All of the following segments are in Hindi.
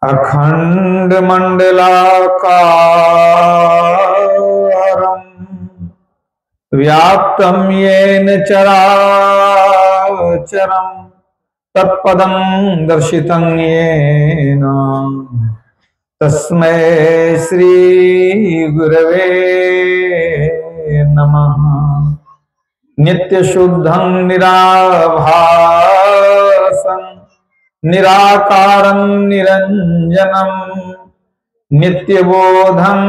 अखंड मंडलाकारं व्याप्तं येन चराचरं तत्पदं दर्शितं येन तस्मै श्री गुरवे नमः। नित्य शुद्धं निराभासं निराकारं निरंजनं नित्यबोधं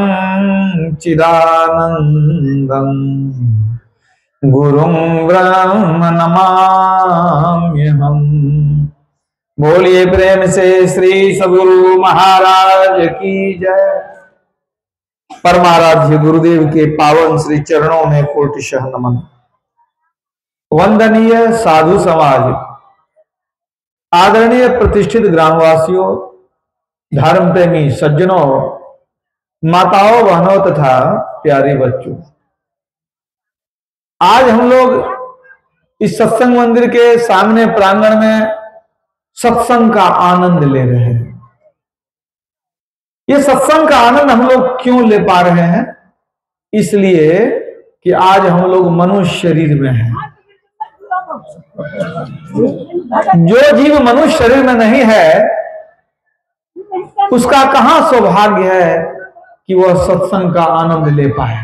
चिदानंदं गुरुं ब्रह्म नमाम्यहम्। बोलिए प्रेम से श्री सद्गुरु महाराज की जय। परमाराध्य गुरुदेव के पावन श्री चरणों में कोटिशः नमन। वंदनीय साधु समाज, आदरणीय प्रतिष्ठित ग्रामवासियों, धर्म प्रेमी सज्जनों, माताओं, बहनों तथा प्यारे बच्चों, आज हम लोग इस सत्संग मंदिर के सामने प्रांगण में सत्संग का आनंद ले रहे हैं। ये सत्संग का आनंद हम लोग क्यों ले पा रहे हैं? इसलिए कि आज हम लोग मनुष्य शरीर में हैं। जो जीव मनुष्य शरीर में नहीं है उसका कहां सौभाग्य है कि वह सत्संग का आनंद ले पाए।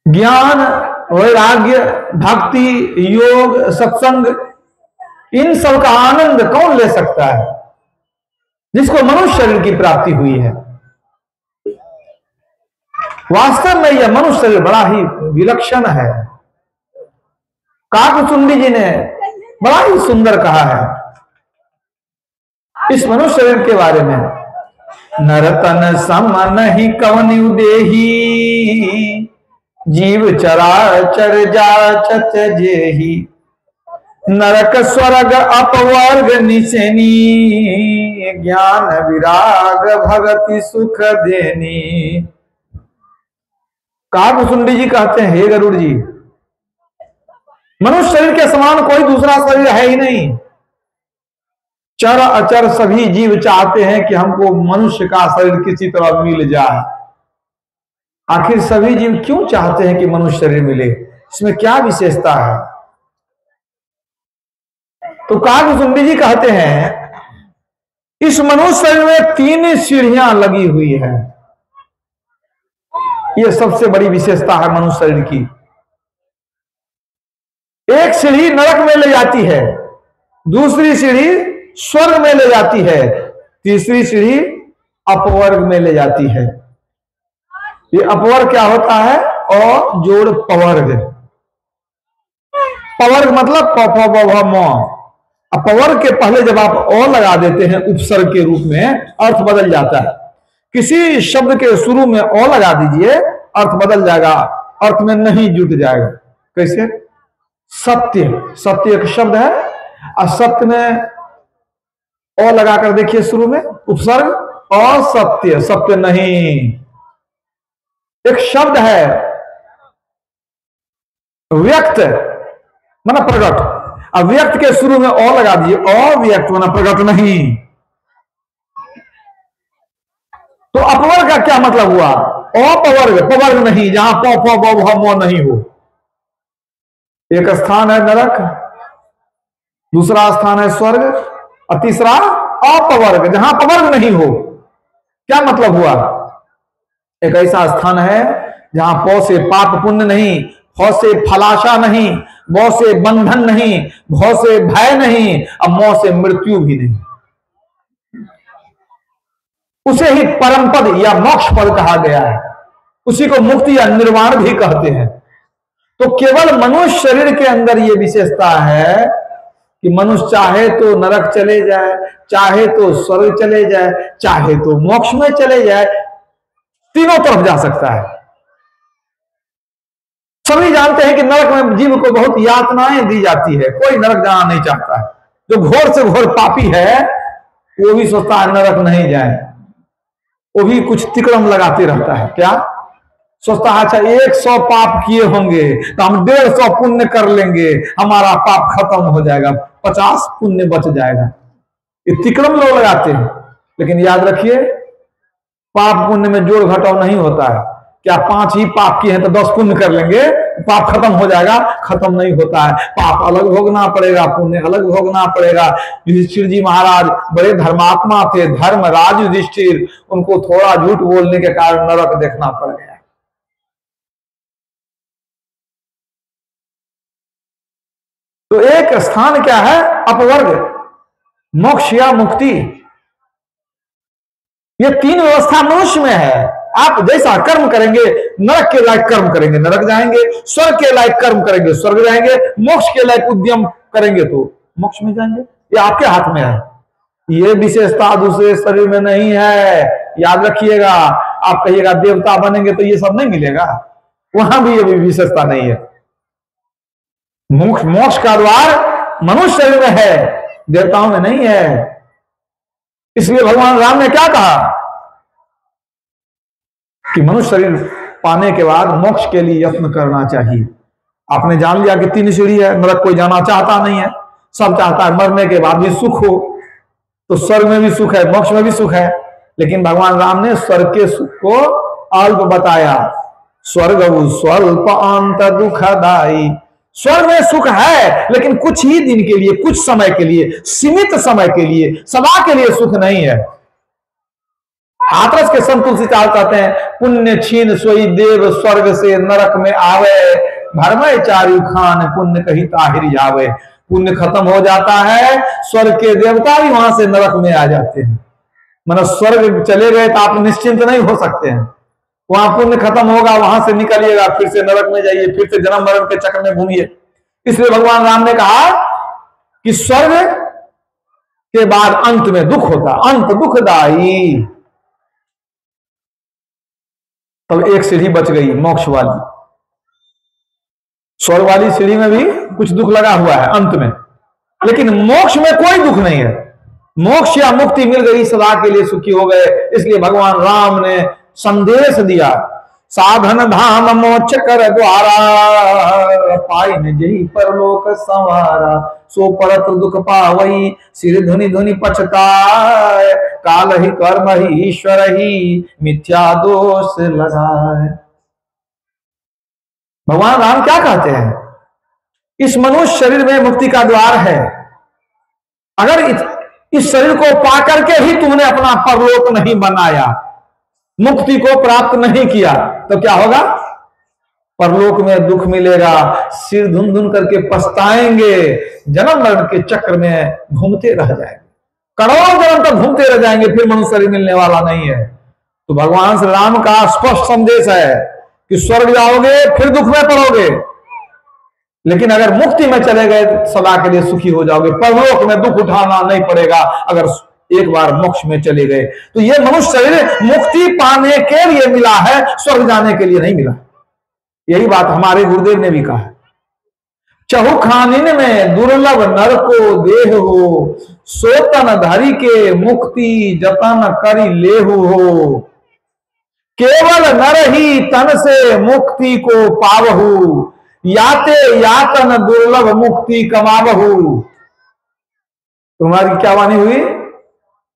ज्ञान, वैराग्य, भक्ति, योग, सत्संग, इन सब का आनंद कौन ले सकता है? जिसको मनुष्य शरीर की प्राप्ति हुई है। वास्तव में यह मनुष्य शरीर बड़ा ही विलक्षण है। काकसुंडी जी ने बड़ा ही सुंदर कहा है इस मनुष्य शरीर के बारे में। नरतन सम नहीं कवनि देही, जीव चराचर जाचत जेही। नरक स्वर्ग अपवर्ग निसेनी, ज्ञान विराग भगति सुख देनी। काकसुंडी जी कहते हैं, हे गरुड़ जी, मनुष्य शरीर के समान कोई दूसरा शरीर है ही नहीं। चर अचर सभी जीव चाहते हैं कि हमको मनुष्य का शरीर किसी तरह मिल जाए। आखिर सभी जीव क्यों चाहते हैं कि मनुष्य शरीर मिले? इसमें क्या विशेषता है? तो काकसुंडी जी कहते हैं, इस मनुष्य शरीर में 3 सीढ़ियां लगी हुई है। यह सबसे बड़ी विशेषता है मनुष्य शरीर की। एक सीढ़ी नरक में ले जाती है, दूसरी सीढ़ी स्वर्ग में ले जाती है, तीसरी सीढ़ी अपवर्ग में ले जाती है। ये अपवर्ग क्या होता है? अ जोड़ पवर्ग। पवर्ग मतलब अपवर्ग के पहले जब आप अ लगा देते हैं उपसर्ग के रूप में, अर्थ बदल जाता है। किसी शब्द के शुरू में अ लगा दीजिए, अर्थ बदल जाएगा, अर्थ में नहीं जुट जाएगा। कैसे? सत्य, सत्य एक शब्द है, और सत्य में अ लगाकर देखिए शुरू में उपसर्ग, असत्य, सत्य नहीं। एक शब्द है व्यक्त माना प्रकट, अव्यक्त के शुरू में अ लगा दीजिए, अव्यक्त माना प्रकट नहीं। तो अपवर्ग का क्या मतलब हुआ? अपवर्ग, पवर्ग नहीं, जहां प फ ब भ म नहीं हो। एक स्थान है नरक, दूसरा स्थान है स्वर्ग, और तीसरा अपवर्ग, जहां पवर्ग नहीं हो। क्या मतलब हुआ? एक ऐसा स्थान है जहां प से पाप पुण्य नहीं, फ से फलाशा नहीं, ब से बंधन नहीं, भ से भय नहीं, और म से मृत्यु भी नहीं। उसे ही परम पद या मोक्ष पद कहा गया है। उसी को मुक्ति या निर्वाण भी कहते हैं। तो केवल मनुष्य शरीर के अंदर यह विशेषता है कि मनुष्य चाहे तो नरक चले जाए, चाहे तो स्वर्ग चले जाए, चाहे तो मोक्ष में चले जाए, तीनों तरफ जा सकता है। सभी जानते हैं कि नरक में जीव को बहुत यातनाएं दी जाती है। कोई नरक जाना नहीं चाहता है। जो घोर से घोर पापी है वो भी सोचता है नरक नहीं जाए, वो भी कुछ तिकड़म लगाते रहता है। क्या? सोचता है अच्छा 100 पाप किए होंगे तो हम 150 पुण्य कर लेंगे, हमारा पाप खत्म हो जाएगा, 50 पुण्य बच जाएगा। ये तिक्रम लोग लगाते हैं। लेकिन याद रखिए, पाप पुण्य में जोड़ घटाव नहीं होता है। क्या 5 ही पाप किए हैं तो 10 पुण्य कर लेंगे, पाप खत्म हो जाएगा? खत्म नहीं होता है। पाप अलग भोगना पड़ेगा, पुण्य अलग भोगना पड़ेगा। युधिष्ठिर जी महाराज बड़े धर्मात्मा थे, धर्मराज युधिष्ठिर, उनको थोड़ा झूठ बोलने के कारण नरक देखना पड़ गया। तो एक स्थान क्या है? अपवर्ग, मोक्ष या मुक्ति। ये 3 व्यवस्था मनुष्य में है। आप जैसा कर्म करेंगे, नरक के लायक कर्म करेंगे नरक जाएंगे, स्वर्ग के लायक कर्म करेंगे स्वर्ग जाएंगे, मोक्ष के लायक उद्यम करेंगे तो मोक्ष में जाएंगे। ये आपके हाथ में है। ये विशेषता दूसरे शरीर में नहीं है, याद रखिएगा। आप कहिएगा देवता बनेंगे तो ये सब नहीं मिलेगा, वहां भी ये विशेषता नहीं है। मोक्ष का द्वार मनुष्य शरीर में है, देवताओं में नहीं है। इसलिए भगवान राम ने क्या कहा कि मनुष्य शरीर पाने के बाद मोक्ष के लिए यत्न करना चाहिए। आपने जान लिया कि 3 सीढ़ी है, नरक कोई जाना चाहता नहीं है, सब चाहता है मरने के बाद भी सुख हो। तो स्वर्ग में भी सुख है, मोक्ष में भी सुख है, लेकिन भगवान राम ने स्वर्ग के सुख को अल्प बताया। स्वर्ग स्वल्प अंत दुखदाई। स्वर्ग में सुख है लेकिन कुछ ही दिन के लिए, कुछ समय के लिए, सीमित समय के लिए, सदा के लिए सुख नहीं है। हाथरस के संत तुलसीदास कहते हैं, पुण्य छीन सोई देव स्वर्ग से नरक में आवे, भरमय चारु खान पुण्य कही ताहिर जावे। पुण्य खत्म हो जाता है, स्वर्ग के देवता भी वहां से नरक में आ जाते हैं। मतलब स्वर्ग चले गए तो आप निश्चिंत नहीं हो सकते हैं, वहां पुण्य खत्म होगा, वहां से निकलिएगा, फिर से नरक में जाइए, फिर से जन्म मरण के चक्र में घूमिए। इसलिए भगवान राम ने कहा कि स्वर्ग के बाद अंत में दुख होता, अंत दुखदाई। तब एक सीढ़ी बच गई मोक्ष वाली। स्वर्ग वाली सीढ़ी में भी कुछ दुख लगा हुआ है अंत में, लेकिन मोक्ष में कोई दुख नहीं है। मोक्ष या मुक्ति मिल गई, सदा के लिए सुखी हो गए। इसलिए भगवान राम ने संदेश दिया, साधन धाम मोक्ष कर द्वारा, पाई न जही परलोक संवारा। सो परत दुख पावई, सिर धुनि धुनि पछताए, काल ही कर्म ही ईश्वर ही मिथ्या दोष लगाए। भगवान राम क्या कहते हैं? इस मनुष्य शरीर में मुक्ति का द्वार है। अगर इस शरीर को पाकर के ही तुमने अपना परलोक नहीं बनाया, मुक्ति को प्राप्त नहीं किया, तो क्या होगा? परलोक में दुख मिलेगा, सिर धुन धुन करके पछताएंगे, जन्म मरण के चक्र में घूमते रह जाएंगे, करोड़ों जन्म तक घूमते रह जाएंगे, फिर मनुष्य शरीर मिलने वाला नहीं है। तो भगवान श्री राम का स्पष्ट संदेश है कि स्वर्ग जाओगे फिर दुख में पड़ोगे, लेकिन अगर मुक्ति में चले गए सदा के लिए सुखी हो जाओगे। परलोक में दुख उठाना नहीं पड़ेगा अगर एक बार मोक्ष में चले गए। तो ये मनुष्य शरीर मुक्ति पाने के लिए मिला है, स्वर्ग जाने के लिए नहीं मिला। यही बात हमारे गुरुदेव ने भी कहा है, चहुखानिन में दुर्लभ नर को देह हो, सोतन धरी के मुक्ति जतन करी लेहु हो। केवल नर ही तन से मुक्ति को पावहु, याते यातन दुर्लभ मुक्ति कमावहु। तुम्हारी क्या वाणी हुई?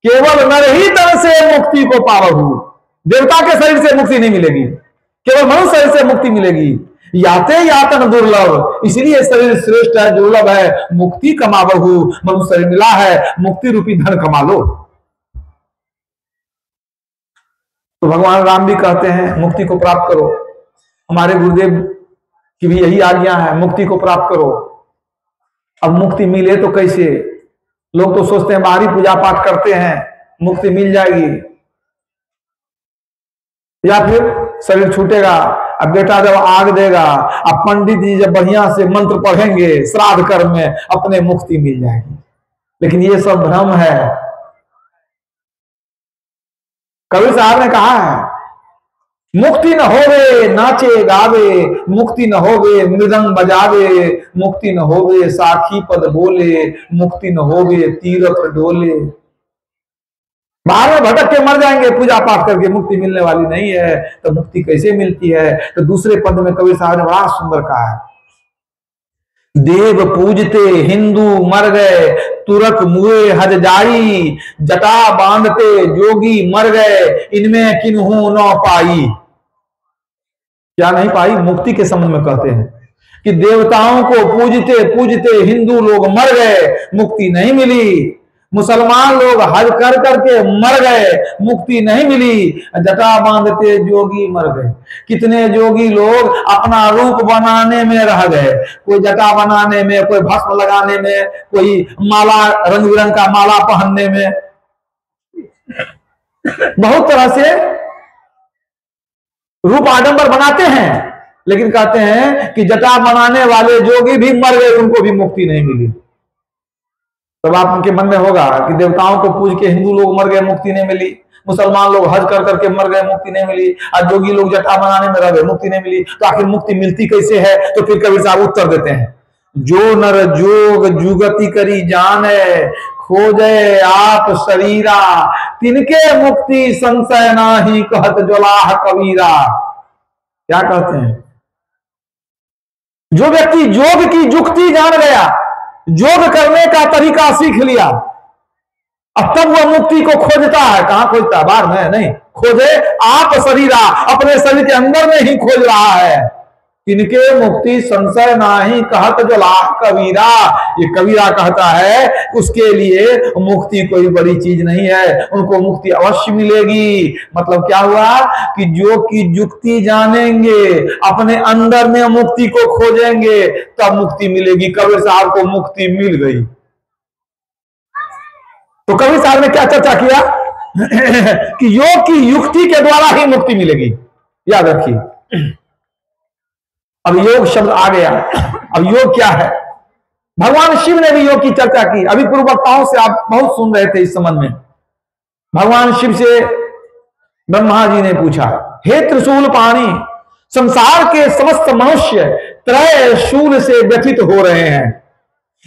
केवल नर ही तन से मुक्ति को पावहु। देवता के शरीर से मुक्ति नहीं मिलेगी, केवल मनुष्य शरीर से मुक्ति मिलेगी। याते यातन दुर्लभ, इसलिए शरीर श्रेष्ठ है, दुर्लभ है। मुक्ति कमावहु, मनुष्य शरीर मिला है, मुक्ति रूपी धन कमा लो। तो भगवान राम भी कहते हैं मुक्ति को प्राप्त करो। हमारे गुरुदेव की भी यही आज्ञा है, मुक्ति को प्राप्त करो। अब मुक्ति मिले तो कैसे? लोग तो सोचते हैं बाहरी पूजा पाठ करते हैं मुक्ति मिल जाएगी, या फिर शरीर छूटेगा, अब बेटा जब आग देगा, अब पंडित जी जब बढ़िया से मंत्र पढ़ेंगे श्राद्ध कर्म में, अपने मुक्ति मिल जाएगी। लेकिन ये सब भ्रम है। कबीर साहब ने कहा है, मुक्ति न होवे नाचे गावे, मुक्ति न होवे मृदंग बजावे, मुक्ति न होवे साखी पद बोले, मुक्ति न होवे तीरथ डोले। बाहर में भटक के मर जाएंगे, पूजा पाठ करके मुक्ति मिलने वाली नहीं है। तो मुक्ति कैसे मिलती है? तो दूसरे पद में कबीर साहब ने बड़ा सुंदर कहा है, देव पूजते हिंदू मर गए, तुरक मुए हज जाई, जटा बांधते जोगी मर गए, इनमें किन्हू न पाई। क्या नहीं पाई? मुक्ति के संबंध में कहते हैं कि देवताओं को पूजते पूजते हिंदू लोग मर गए, मुक्ति नहीं मिली। मुसलमान लोग हज कर करके मर गए, मुक्ति नहीं मिली। जटा बांधते जोगी मर गए। कितने जोगी लोग अपना रूप बनाने में रह गए, कोई जटा बनाने में, कोई भस्म लगाने में, कोई माला, रंग बिरंग का माला पहनने में, बहुत तरह से रूप आडंबर बनाते हैं। लेकिन कहते हैं कि जटा बनाने वाले जोगी भी मर गए, उनको भी मुक्ति नहीं मिली। तब आप उनके मन में होगा कि देवताओं को पूज के हिंदू लोग मर गए, मुक्ति नहीं मिली। मुसलमान लोग हज कर करके मर गए, मुक्ति नहीं मिली। और जोगी लोग जटा बनाने में रह गए, मुक्ति नहीं मिली। तो आखिर मुक्ति मिलती कैसे है? तो फिर कबीर साहब उत्तर देते हैं, जो नर जोग जुगति करी जाने, खोजे आप शरीरा, तिनके मुक्ति संशय नाही कहत ज्वलाह कबीरा। क्या कहते हैं? जो व्यक्ति योग की जुक्ति जान गया, योग करने का तरीका सीख लिया, अब तब वह मुक्ति को खोजता है। कहां खोजता है? बाहर में नहीं, खोजे आप शरीरा, अपने शरीर के अंदर में ही खोज रहा है। इनके मुक्ति संशय नाही कहत ज्वला कबीरा। ये कबीरा कहता है उसके लिए मुक्ति कोई बड़ी चीज नहीं है, उनको मुक्ति अवश्य मिलेगी। मतलब क्या हुआ कि जो की जुक्ति जानेंगे, अपने अंदर में मुक्ति को खोजेंगे, तब मुक्ति मिलेगी। कबीर साहब को मुक्ति मिल गई। तो कबीर साहब ने क्या चर्चा किया कि योग की युक्ति के द्वारा ही मुक्ति मिलेगी। याद रखिए, अब योग शब्द आ गया। अब योग क्या है? भगवान शिव ने भी योग की चर्चा की। अभी पूर्व वक्ताओं से आप बहुत सुन रहे थे इस संबंध में। भगवान शिव से ब्रह्मा जी ने पूछा, हे त्रिशूल पाणी, संसार के समस्त मनुष्य त्रय शूल से व्यथित हो रहे हैं।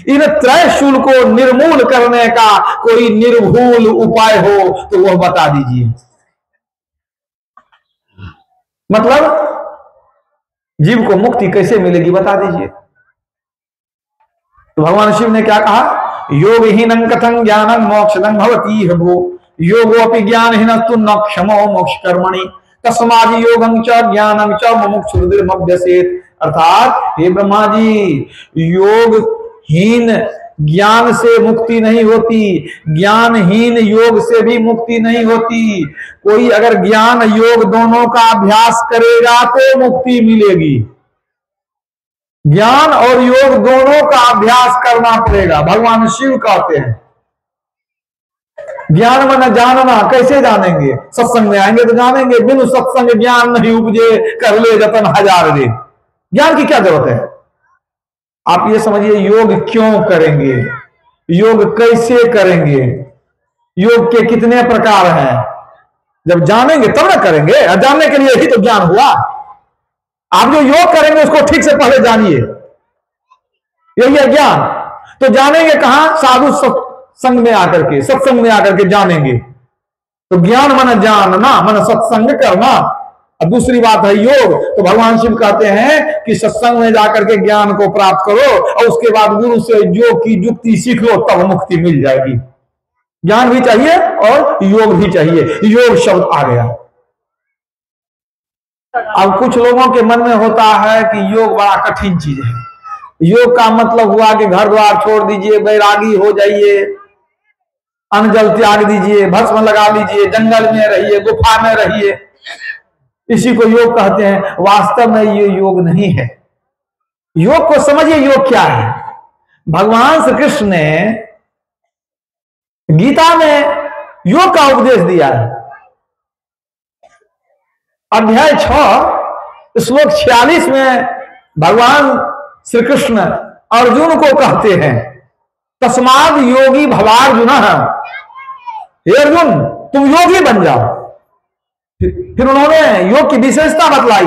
इन त्रय शूल को निर्मूल करने का कोई निर्भूल उपाय हो तो वह बता दीजिए। मतलब जीव को मुक्ति कैसे मिलेगी, बता दीजिए। तो भगवान शिव ने क्या कहा, योग हीनं कथं ज्ञानं मोक्षदं भवति भो, योगोपि ज्ञानहीनस्तु न क्षमो मोक्ष कर्मणि, तस्माद् योगं च ज्ञानं च मुमुक्षुर्मभ्यसेत्। अर्थात हे ब्रह्मा जी, योगहीन ज्ञान से मुक्ति नहीं होती, ज्ञानहीन योग से भी मुक्ति नहीं होती। कोई अगर ज्ञान योग दोनों का अभ्यास करेगा तो मुक्ति मिलेगी। ज्ञान और योग दोनों का अभ्यास करना पड़ेगा। भगवान शिव कहते हैं ज्ञान मन जानना। कैसे जानेंगे? सत्संग में आएंगे तो जानेंगे। बिनु सत्संग ज्ञान नहीं उपजे, कर ले जतन हजार रे। ज्ञान की क्या जरूरत है? आप ये समझिए, योग क्यों करेंगे, योग कैसे करेंगे, योग के कितने प्रकार हैं, जब जानेंगे तब ना करेंगे। जानने के लिए ही तो ज्ञान हुआ। आप जो योग करेंगे उसको ठीक से पहले जानिए, यही है ज्ञान। तो जानेंगे कहां? साधु सत्संग में आकर के, सत्संग में आकर के जानेंगे। तो ज्ञान मन जानना, मन सत्संग करना। अब दूसरी बात है योग। तो भगवान शिव कहते हैं कि सत्संग में जाकर के ज्ञान को प्राप्त करो और उसके बाद गुरु से योग की युक्ति सीख लो, तब मुक्ति मिल जाएगी। ज्ञान भी चाहिए और योग भी चाहिए। योग शब्द आ गया। अब कुछ लोगों के मन में होता है कि योग बड़ा कठिन चीज है। योग का मतलब हुआ कि घर द्वार छोड़ दीजिए, बैरागी हो जाइए, अन्न जल त्याग दीजिए, भस्म लगा लीजिए, जंगल में रहिए, गुफा में रहिए, इसी को योग कहते हैं। वास्तव में ये योग नहीं है। योग को समझिए, योग क्या है। भगवान श्री कृष्ण ने गीता में योग का उपदेश दिया है। अध्याय 6 श्लोक 46 में भगवान श्री कृष्ण अर्जुन को कहते हैं, तस्माद् योगी भवार्जुन, हे अर्जुन तुम योगी बन जाओ। फिर उन्होंने योग की विशेषता बतलाई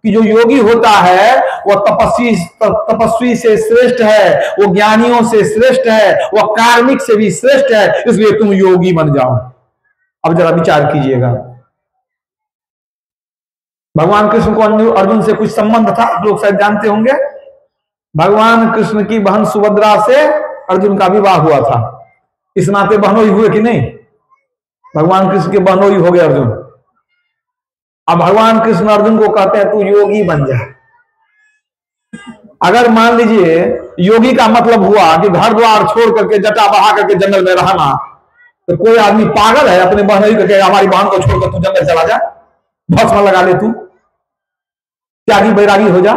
कि जो योगी होता है वह तपस्वी से श्रेष्ठ है, वो ज्ञानियों से श्रेष्ठ है, वह कार्मिक से भी श्रेष्ठ है, इसलिए तुम योगी बन जाओ। अब जरा विचार कीजिएगा, भगवान कृष्ण को अर्जुन से कुछ संबंध था, आप लोग शायद जानते होंगे। भगवान कृष्ण की बहन सुभद्रा से अर्जुन का विवाह हुआ था। इस नाते बहनोई हुए कि नहीं? भगवान कृष्ण के बहनोई हो गए अर्जुन। अब भगवान कृष्ण अर्जुन को कहते हैं तू योगी बन जा। अगर मान लीजिए योगी का मतलब हुआ कि घर द्वार छोड़ करके जटा बहा करके जंगल में रहना, तो कोई आदमी पागल है अपने बहनोई करके हमारी बहन को छोड़कर तू जंगल चला जा, भस्म लगा ले, तू त्यागी बैरागी हो जा,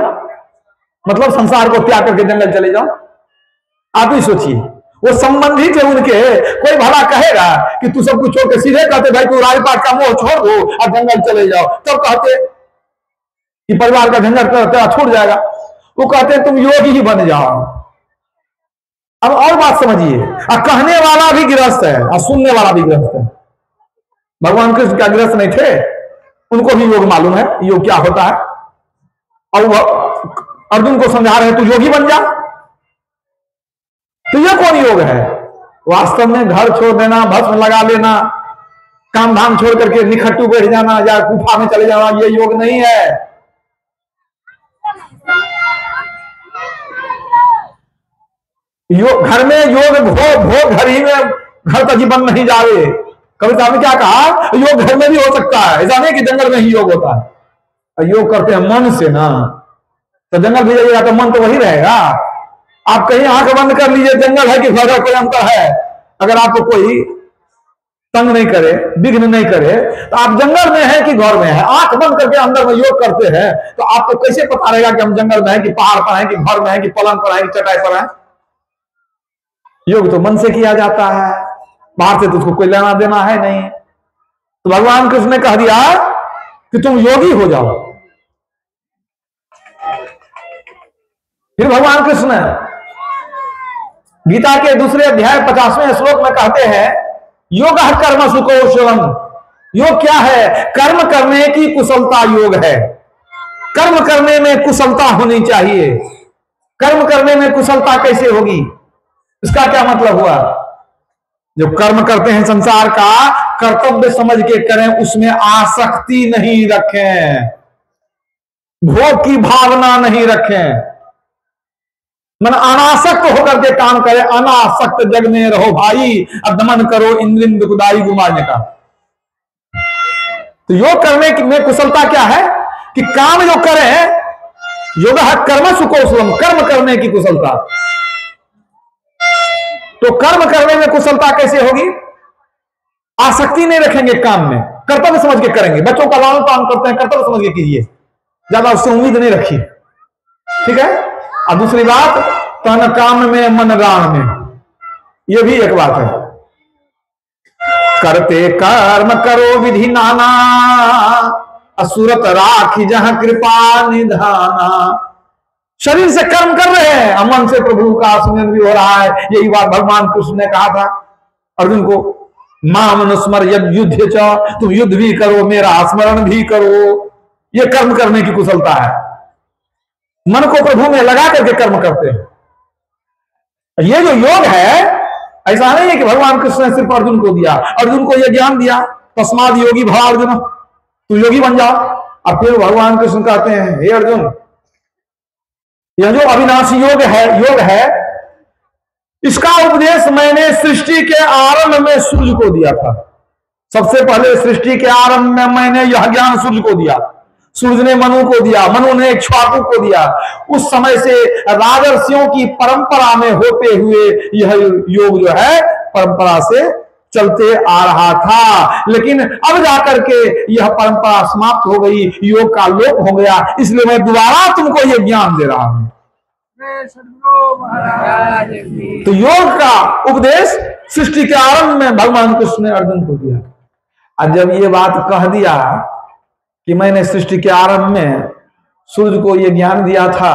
मतलब संसार को त्याग करके जंगल चले जाओ। आप ही सोचिए, वो संबंधी थे उनके, कोई भला कहेगा कि तू सब कुछ छोड़ के सीधे कहते भाई तू राजपाट का मोह छोड़ दो और जंगल चले जाओ, तब कहते कि परिवार का झंझट तेरा छूट जाएगा। वो कहते हैं तुम योगी ही बन जाओ। अब और बात समझिए, कहने वाला भी गृहस्थ है और सुनने वाला भी गृहस्थ है। भगवान कृष्ण क्या गृहस्थ नहीं थे? उनको भी योग मालूम है, योग क्या होता है। और वह अर्जुन को समझा रहे हैं तू योगी बन जा। तो यह कौन योग है? वास्तव में घर छोड़ देना, भस्म लगा लेना, काम धाम छोड़ करके निखट्टू बैठ जाना या गुफा में चले जाना, यह योग नहीं है। घर में योग भोग घर ही में, घर तक ही बंद नहीं जावे। कभी साहब ने क्या कहा, योग घर में भी हो सकता है, ऐसा नहीं कि जंगल में ही योग होता है। योग करते हैं मन से ना, तो जंगल भी जाइएगा तो मन तो वही रहेगा। आप कहीं आंख बंद कर लीजिए, जंगल है कि घर है, कोई अंतर है? अगर आपको कोई तंग नहीं करे, विघ्न नहीं करे, तो आप जंगल में हैं कि घर में हैं। आंख बंद करके अंदर में योग करते हैं तो आपको कैसे पता रहेगा कि हम जंगल में हैं कि पहाड़ पर हैं कि घर में हैं कि पलंग पर हैं कि चटाई पर हैं? योग तो मन से किया जाता है, बाहर से तो उसको कोई लेना देना है नहीं। तो भगवान कृष्ण ने कह दिया कि तुम योगी हो जाओ। फिर भगवान कृष्ण गीता के दूसरे अध्याय 50वें श्लोक में कहते हैं योग कर्म सुकौशलम। योग क्या है? कर्म करने की कुशलता योग है। कर्म करने में कुशलता होनी चाहिए। कर्म करने में कुशलता कैसे होगी? इसका क्या मतलब हुआ? जो कर्म करते हैं संसार का, कर्तव्य समझ के करें, उसमें आसक्ति नहीं रखें, भोग की भावना नहीं रखें, मन अनासक्त होकर के काम करें। अनासक्त जग में रहो भाई, अब दमन करो इंद्रिय दुखदाई गुमाने का। तो योग करने में कुशलता क्या है कि काम जो करें, योग कर्म सुकौशलम, कर्म करने की कुशलता। तो कर्म करने में कुशलता कैसे होगी? आसक्ति नहीं रखेंगे काम में, कर्तव्य समझ के करेंगे। बच्चों का लालन पालन करते हैं, कर्तव्य समझ के कीजिए, ज्यादा उससे उम्मीद नहीं रखिए, ठीक है। और दूसरी बात, तन काम में मन राम में, यह भी एक बात है। करते कर्म करो विधि नाना, असुरत राखी जहां कृपा निधाना। शरीर से कर्म कर रहे हैं, मन से प्रभु का स्मरण भी हो रहा है। यही बात भगवान कृष्ण ने कहा था अर्जुन को, माम अनुस्मर यद युद्ध च, तुम युद्ध भी करो, मेरा स्मरण भी करो। यह कर्म करने की कुशलता है। मन को प्रभु में लगा करके कर्म करते हैं। ये जो योग है, ऐसा नहीं है कि भगवान कृष्ण ने सिर्फ अर्जुन को दिया, अर्जुन को यह ज्ञान दिया, तस्माद योगी भव अर्जुन, तू योगी बन जाओ। अब फिर भगवान कृष्ण कहते हैं, हे अर्जुन, यह जो अविनाशी योग है, इसका उपदेश मैंने सृष्टि के आरंभ में सूर्य को दिया था। सबसे पहले सृष्टि के आरंभ में मैंने यह ज्ञान सूर्य को दिया। सूर्य ने मनु को दिया, मनु ने इक्ष्वाकु को दिया। उस समय से राजर्षियों की परंपरा में होते हुए यह योग जो है परंपरा से चलते आ रहा था, लेकिन अब जाकर के यह परंपरा समाप्त हो गई, योग का लोप हो गया। इसलिए मैं दोबारा तुमको यह ज्ञान दे रहा हूं। तो योग का उपदेश सृष्टि के आरंभ में भगवान कृष्ण ने अर्जुन को दिया। और जब ये बात कह दिया कि मैंने सृष्टि के आरंभ में सूर्य को यह ज्ञान दिया था,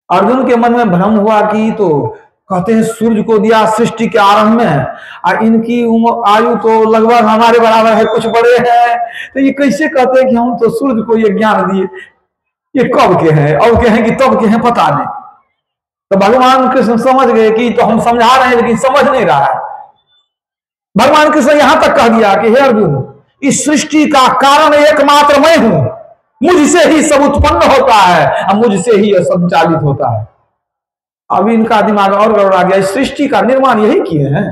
अर्जुन के मन में भ्रम हुआ कि तो कहते हैं सूर्य को दिया सृष्टि के आरंभ में, और इनकी आयु तो लगभग हमारे बराबर है, कुछ बड़े हैं, तो ये कैसे कहते हैं कि हम तो सूर्य को ये ज्ञान दिए? ये कब के हैं, अब के हैं कि तब के हैं, पता नहीं। तो भगवान कृष्ण समझ गए कि तो हम समझा रहे हैं लेकिन समझ नहीं रहा है। भगवान कृष्ण यहां तक कह दिया कि हे अर्जुन, इस सृष्टि का कारण एकमात्र मैं हूं, मुझसे ही सब उत्पन्न होता है और मुझसे ही यह संचालित होता है। अब इनका दिमाग और गड़बड़ा गया, इस सृष्टि का निर्माण यही किए हैं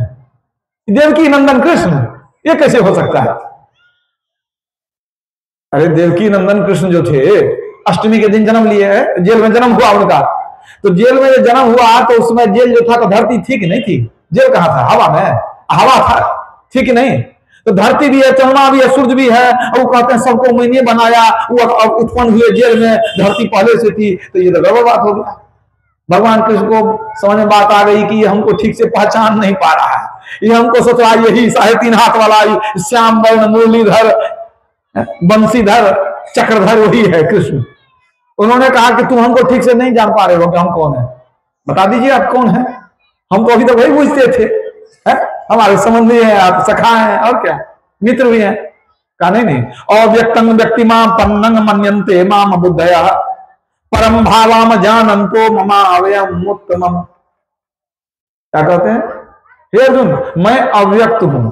देवकी नंदन कृष्ण, ये कैसे हो सकता है? अरे देवकी नंदन कृष्ण जो थे अष्टमी के दिन जन्म लिए है, जेल में जन्म हुआ उनका, तो जेल में जब जन्म हुआ तो उसमें जेल जो था तो धरती थी कि नहीं थी? जेल कहां था? हवा में, हवा था, थी कि नहीं? तो धरती भी है, चंद्रमा भी है, सूर्य भी है, और वो कहते हैं सबको मैंने बनाया, वो अब उत्पन्न हुए जेल में, धरती पहले से थी, तो ये तो गड़बड़ बात हो गया। भगवान कृष्ण को समझ में बात आ गई कि ये हमको ठीक से पहचान नहीं पा रहा है, ये हमको सोच रहा यही 3.5 हाथ वाला श्याम वर्ण मुरलीधर बंशीधर चक्रधर वही है कृष्ण। उन्होंने कहा कि तुम हमको ठीक से नहीं जान पा रहे हो कि हम कौन है, बता दीजिए आप कौन है। हम तो अभी तक वही पूछते थे, है? हमारे संबंधी हैं, आप सखा हैं, और क्या मित्र भी हैं। कहा नहीं, अव्यक्तं व्यक्तिमां पन्नं मन्यन्ते माम बुद्धया परम भावाम जानन्तो ममा अव्ययम् उत्तमम्। क्या कहते हैं? हे अर्जुन, मैं अव्यक्त हूं।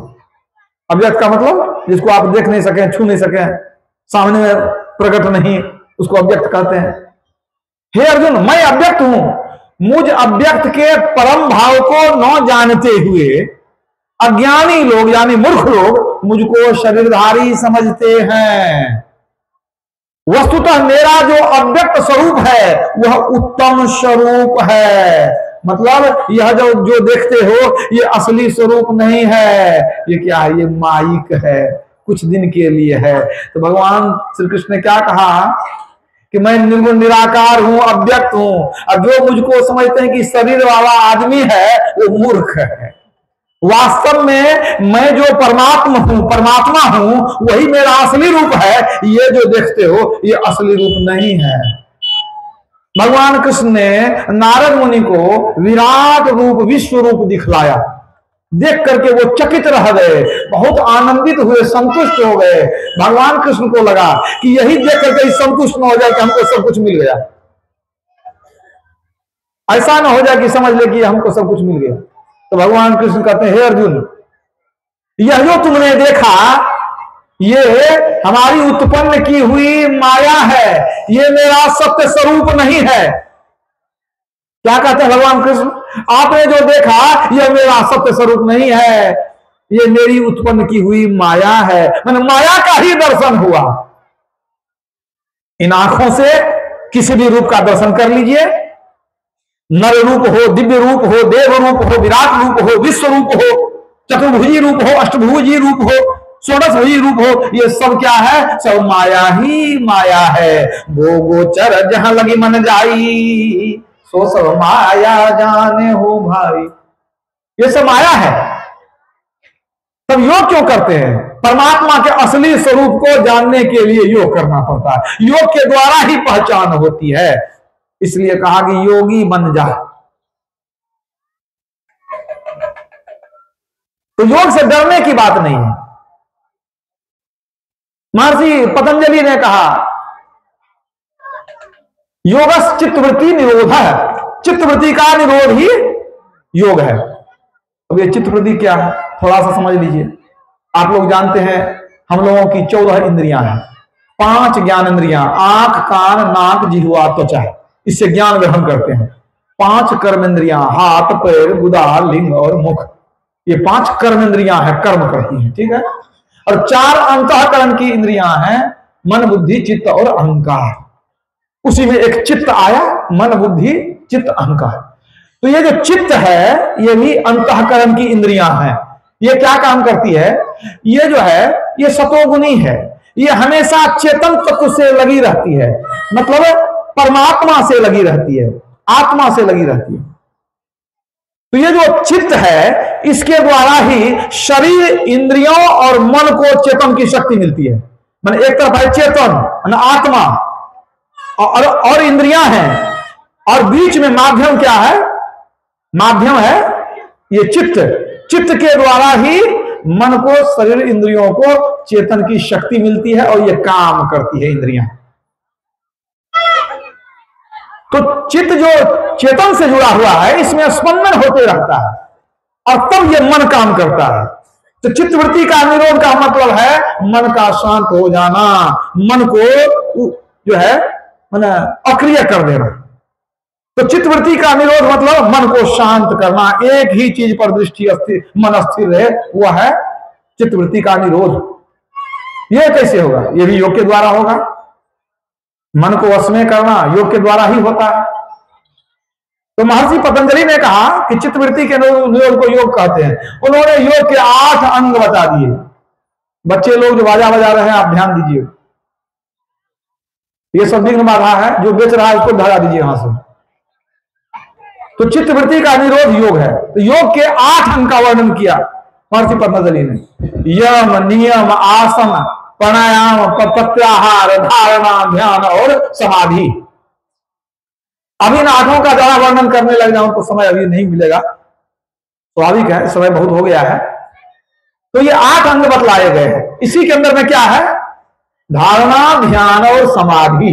अव्यक्त का मतलब जिसको आप देख नहीं सके, छू नहीं सके, सामने में प्रकट नहीं, उसको अव्यक्त कहते हैं। हे अर्जुन, मैं अव्यक्त हूं, मुझ अव्यक्त के परम भाव को न जानते हुए अज्ञानी लोग यानी मूर्ख लोग मुझको शरीरधारी समझते हैं। वस्तुतः मेरा जो अव्यक्त स्वरूप है वह उत्तम स्वरूप है। मतलब यह जो देखते हो ये असली स्वरूप नहीं है, ये क्या है? ये माइक है, कुछ दिन के लिए है। तो भगवान श्री कृष्ण ने क्या कहा कि मैं निर्गुण निराकार हूं, अव्यक्त हूं, और जो मुझको समझते हैं कि शरीर वाला आदमी है वो मूर्ख है। वास्तव में मैं जो परमात्मा हूं वही मेरा असली रूप है। ये जो देखते हो ये असली रूप नहीं है। भगवान कृष्ण ने नारद मुनि को विराट रूप विश्व रूप दिखलाया, देख करके वो चकित रह गए, बहुत आनंदित हुए, संतुष्ट हो गए। भगवान कृष्ण को लगा कि यही देख करके संतुष्ट न हो जाए कि हमको सब कुछ मिल गया, ऐसा ना हो जाए कि समझ ले कि हमको सब कुछ मिल गया। तो भगवान कृष्ण कहते हैं, हे अर्जुन, यह जो तुमने देखा ये हमारी उत्पन्न की हुई माया है, ये मेरा सत्य स्वरूप नहीं है। क्या कहते हैं भगवान कृष्ण? आपने जो देखा यह मेरा सत्य स्वरूप नहीं है, ये मेरी उत्पन्न की हुई माया है। मैंने माया का ही दर्शन हुआ। इन आंखों से किसी भी रूप का दर्शन कर लीजिए, नर रूप हो, दिव्य रूप हो, देव रूप हो, विराट रूप हो, विश्व रूप हो, चतुर्भुजी रूप हो, अष्टभुजी रूप हो, षोडशभुजी रूप हो, ये सब क्या है? सब माया ही माया है। गो गोचर जहां लगी मन जाई, सो सब माया जाने हो भाई। ये सब माया है। तब योग क्यों करते हैं? परमात्मा के असली स्वरूप को जानने के लिए योग करना पड़ता है। योग के द्वारा ही पहचान होती है। इसलिए कहा कि योगी बन जा। तो योग से डरने की बात नहीं है। महर्षि पतंजलि ने कहा योगस चित्तवृत्ति निरोध है, चित्तवृत्ति का निरोध ही योग है। अब ये चित्तवृत्ति क्या है थोड़ा सा समझ लीजिए। आप लोग जानते हैं हम लोगों की 14 इंद्रियां हैं, 5 ज्ञान इंद्रियां, आंख, कान, नाक, जिह्वा, त्वचा, इससे ज्ञान ग्रहण करते हैं। 5 कर्म इंद्रियां, हाथ, पैर, गुदा, लिंग और मुख, ये 5 कर्म इंद्रियां हैं, कर्म करती हैं, ठीक है। और 4 अंतःकरण की इंद्रियां हैं, मन, बुद्धि, चित्त और अहंकार। उसी में एक चित्त आया, मन, बुद्धि, चित्त, अहंकार। तो ये जो चित्त है ये भी अंतःकरण की इंद्रियां हैं। ये क्या काम करती है? ये जो है ये सतोगुनी है, ये हमेशा चेतन तत्व से लगी रहती है, मतलब परमात्मा से लगी रहती है, आत्मा से लगी रहती है। तो ये जो चित्त है इसके द्वारा ही शरीर, इंद्रियों और मन को चेतन की शक्ति मिलती है। मैंने एक तरफ है चेतन आत्मा और इंद्रियां हैं, और बीच में माध्यम क्या है? माध्यम है ये चित्त। चित्त के द्वारा ही मन को, शरीर, इंद्रियों को चेतन की शक्ति मिलती है और ये काम करती है इंद्रियां। तो चित्त जो चेतन से जुड़ा हुआ है इसमें स्पंदन होते रहता है और तब ये मन काम करता है। तो चित्तवृत्ति का निरोध का मतलब है मन का शांत हो जाना, मन को जो है मैंने अक्रिय कर देना। तो चित्तवृत्ति का निरोध मतलब मन को शांत करना, एक ही चीज पर दृष्टि मन स्थिर रहे, वह है चित्तवृत्ति का निरोध। यह कैसे होगा? यह भी योग के द्वारा होगा। मन को वश में करना योग के द्वारा ही होता है। तो महर्षि पतंजलि ने कहा कि चित्तवृत्ति के निरोध को योग कहते हैं। उन्होंने योग के 8 अंग बता दिए। बच्चे लोग जो बाजा बजा रहे हैं, आप ध्यान दीजिए, ये सब विघ्न बाधा है, जो बेच रहा है उसको भगा दीजिए यहां से। तो चित्तवृत्ति का निरोध योग है। तो योग के 8 अंग का वर्णन किया महर्षि पतंजलि ने। यम, नियम, आसन, प्राणायाम, प्रत्याहार, धारणा, ध्यान और समाधि। अभी इन 8 का ज्यादा वर्णन करने लग जाऊं तो समय अभी नहीं मिलेगा, स्वाभाविक है, समय बहुत हो गया है। तो ये 8 अंग बतलाए गए हैं। इसी के अंदर में क्या है? धारणा, ध्यान और समाधि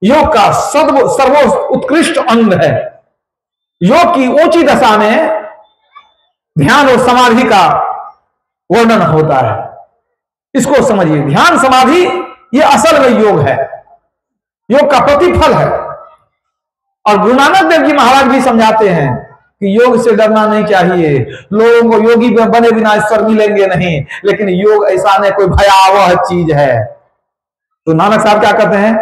योग का सर्वोत्कृष्ट अंग है। योग की ऊंची दशा में ध्यान और समाधि का वर्णन होता है। इसको समझिए, ध्यान समाधि ये असल में योग है, योग का प्रतिफल है। और गुरु नानक देव जी महाराज भी समझाते हैं कि योग से डरना नहीं चाहिए, लोगों को योगी बने बिना ईश्वर मिलेंगे नहीं, लेकिन योग ऐसा नहीं कोई भयावह चीज है। तो नानक साहब क्या कहते हैं?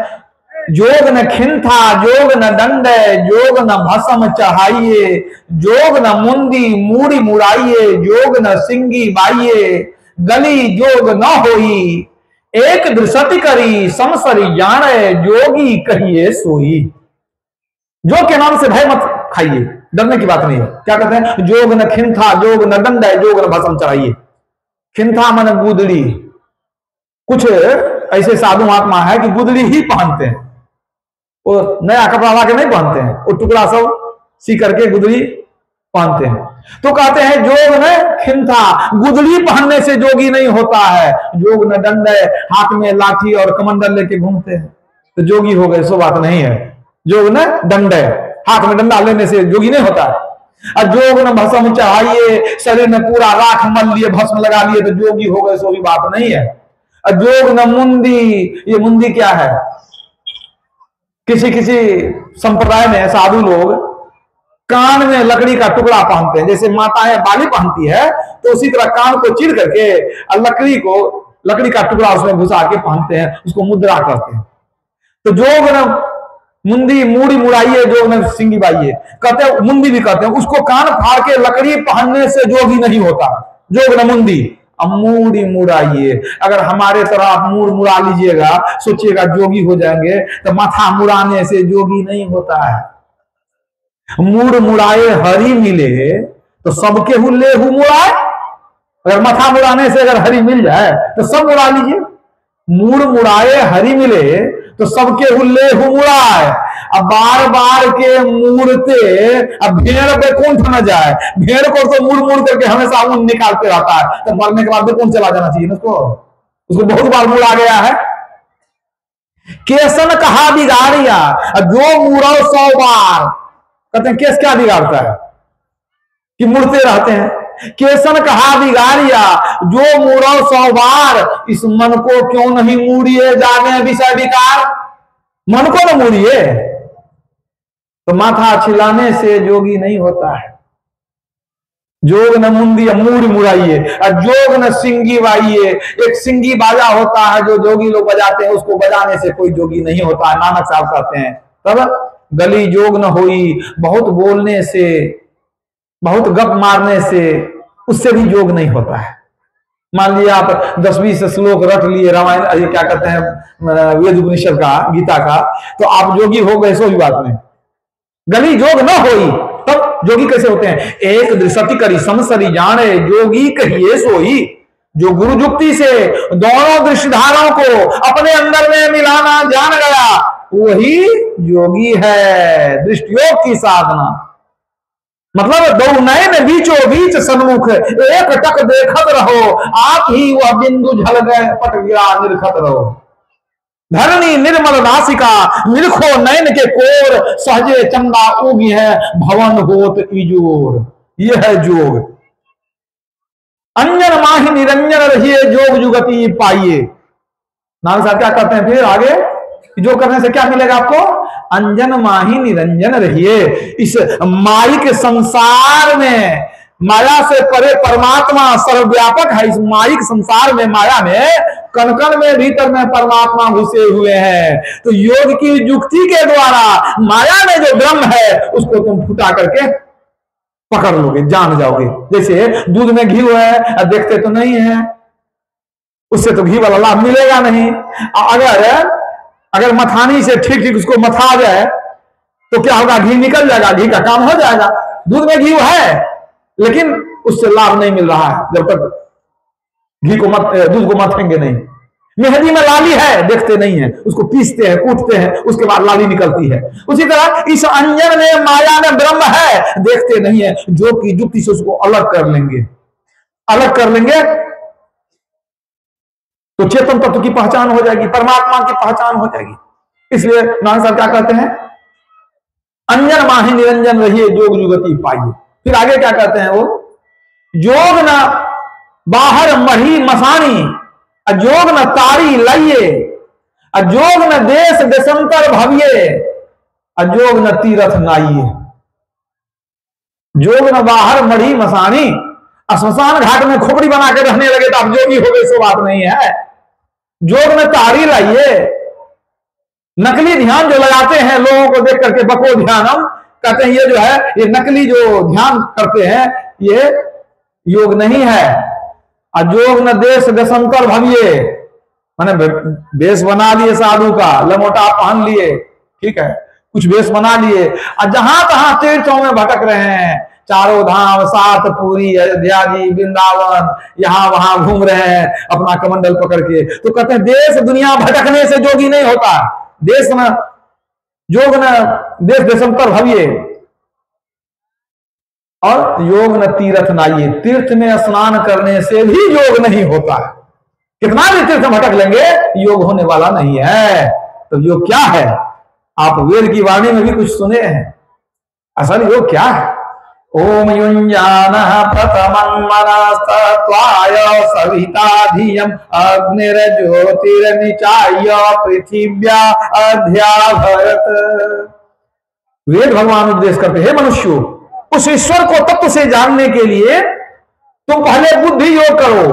जोग न खिंथा, जोग न दंड, जोग न भस्म चढ़ाइए, जोग न मुंदी मूड़ी मुड़ाइए, जोग न सिंगी बाइये, गली जोग न होई, एक दृष्टि करी समसरी जाने, जोगी कहिए सोई। जोग के नाम से भय मत खाइए, डरने की बात नहीं है। क्या कहते हैं? जोग न खिंथा, जोग न दंड, जोग न भस्म चढ़ाइए। खिंथा मन गुदड़ी, कुछ ऐसे साधु महात्मा है कि गुदड़ी ही पहनते हैं, वो नया कपड़ा ला के नहीं पहनते हैं, वो टुकड़ा सब सी करके गुदड़ी पहनते हैं। तो कहते हैं जोग न खिंथा, गुदड़ी पहनने से जोगी नहीं होता है। जोग न दंड, हाथ में लाठी और कमंडल लेके घूमते हैं तो जोगी हो गए, सो बात नहीं है। जोग न दंड, हाथ में डंडा लेने से जोगी नहीं होता है। और जोग न भस्म चढ़ाइए, शरीर में पूरा राख मल लिए, भस्म लगा लिए तो जोगी हो गए, सो भी बात नहीं है। और जोग न मुंदी, ये मुंदी क्या है? किसी किसी संप्रदाय में साधु लोग कान में लकड़ी का टुकड़ा पहनते हैं, जैसे माताएं बाली पहनती है, तो उसी तरह कान को चीर करके लकड़ी का टुकड़ा उसमें घुसा के पहनते हैं, उसको मुद्रा कहते हैं। तो जोग न मुंदी मूड़ी मुड़ाइए, जोग न सिंगी बाइये, कहते हैं मुंदी भी कहते हैं, उसको कान फाड़ के लकड़ी पहनने से जोगी नहीं होता। जोग न मुंदी, अब मूड़ी मुड़ाइए, अगर हमारे तरह आप मूड़ मुड़ा लीजिएगा, सोचिएगा जोगी हो जाएंगे, तो माथा मुड़ाने से जोगी नहीं होता है। मूड़ मुड़ाए हरि मिले तो सबके हुल्ले हु मुड़ाए। अगर माथा मुड़ाने से अगर हरि मिल जाए तो सब मुड़ा लीजिए। मूड़ मुड़ाए हरि मिले तो सबके हुल्ले हु मुड़ाए। अब बार बार के मूड़ते, अब भेड़ पे कौन न जाए? भेड़ को तो मुड़ मुड़ करके हमेशा ऊन निकालते रहता है, तो मरने के बाद कौन चला जाना चाहिए उसको बहुत बार मुड़ा गया है। केसन कहा बिगाड़िया, जो मुड़ो 100 बार। कहते हैं केस क्या बिगाड़ता है कि मुड़ते रहते हैं? केसन कहा बिगाड़िया, जो मुड़ो 100 बार, इस मन को क्यों नहीं मूड़िए, जाने विषय विकार। मन को न मूड़िए। तो माथा छिलाने से जोगी नहीं होता है। जोग न मुंदी, मूड़ मुड़ाइए, और जोग न सिंगी बाइये। एक सिंगी बाजा होता है जो जोगी लोग बजाते हैं, उसको बजाने से कोई जोगी नहीं होता है, नानक साहब कहते हैं। तब गली जोग न होई, बहुत बोलने से, बहुत गप मारने से, उससे भी जोग नहीं होता है। मान लिया आप 10-20 श्लोक रट लिए रामायण, ये क्या कहते हैं वेद उपनिषद का, गीता का, तो आप जोगी हो गए, सो भी बात नहीं। गली जोग न होई, तब जोगी कैसे होते हैं? एक दृष्टि करी समसरी जाने, जोगी कहिए सोई। जो गुरु जुक्ति से दोनों दृष्टिधाराओं को अपने अंदर में मिलाना जान गया, वही योगी है। दृष्टियोग की साधना मतलब दो नयन बीचों बीच सन्मुख, एक टक देखत रहो, आप ही वह बिंदु झल गए, पट गिरा निरखत रहो। धरणी निर्मल नासिका, निरखो नयन के कोर, सहजे चंदा उगी है, भवन होत इजोर। यह है जोग। अंजन माही निरंजन रहिए जोग जुगति पाइए। नानक साहब क्या करते हैं फिर आगे, जो करने से क्या मिलेगा आपको? अंजन माही निरंजन रहिए। इस माइक संसार में, माया से परे परमात्मा सर्वव्यापक है। इस माइक संसार में, माया में, कण कण में, भीतर में परमात्मा घुसे हुए हैं। तो योग की युक्ति के द्वारा माया में जो ब्रह्म है उसको तुम फुटा करके पकड़ लोगे, जान जाओगे। जैसे दूध में घी है, देखते तो नहीं है, उससे तो घी वाला लाभ मिलेगा नहीं। अगर मथानी से ठीक ठीक उसको मथा जाए तो क्या होगा? घी निकल जाएगा, घी का काम हो जाएगा। दूध में घी है लेकिन उससे लाभ नहीं मिल रहा है जब तक घी को दूध को मथेंगे नहीं। मेहंदी में लाली है, देखते नहीं है, उसको पीसते हैं, कूटते हैं, उसके बाद लाली निकलती है। उसी तरह इस अंजन में, माया में ब्रह्म है, देखते नहीं है। जो की युक्ति से उसको अलग कर लेंगे, अलग कर लेंगे तो चेतन तत्व की पहचान हो जाएगी, परमात्मा की पहचान हो जाएगी। इसलिए नानक साहब क्या कहते हैं? अंजन माही निरंजन रहिए जोग जुगति पाइए। फिर आगे क्या कहते हैं वो? जोग न बाहर मही मसानी, अजोग न तारी लाइए, अजोग न देश देशंतर भविये, अजोग न तीरथ नाइए। जोग न बाहर मढ़ी मसानी, श्मशान घाट में खोपड़ी बना के रहने लगे तो आप जोगी हो गए, सो बात नहीं है। जोग में तारी लाइए। नकली ध्यान जो लगाते हैं लोगों को देख करके, बको ध्यानम कहते हैं, ये जो है ये नकली जो ध्यान करते हैं ये योग नहीं है। अजोग न देश देशंतर भविये, मैंने वेश बना लिए साधु का, लमोटा पहन लिए, ठीक है, कुछ वेश बना लिए, और जहां तहां तीर्थों में भटक रहे हैं, चारों धाम, सात पूरी, अयोध्या जी, वृंदावन, यहां वहां घूम रहे हैं अपना कमंडल पकड़ के। तो कहते हैं देश दुनिया भटकने से जोगी नहीं होता। देश न जोग न देश देशंतर भविये, और योग न तीर्थ नाइए, तीर्थ में स्नान करने से भी योग नहीं होता है। कितना भी तीर्थ भटक लेंगे योग होने वाला नहीं है। तो योग क्या है? आप वेद की वाणी में भी कुछ सुने हैं। असल योग क्या है? ओम युञ्जान प्रथमं मनस्तत्वाय सविता धियं अग्निर्ज्योतिर्निचाय पृथिव्या अध्याभरत। वेद भगवान उपदेश करते हैं मनुष्यों, उस ईश्वर को तत्व से जानने के लिए तुम पहले बुद्धि योग करो,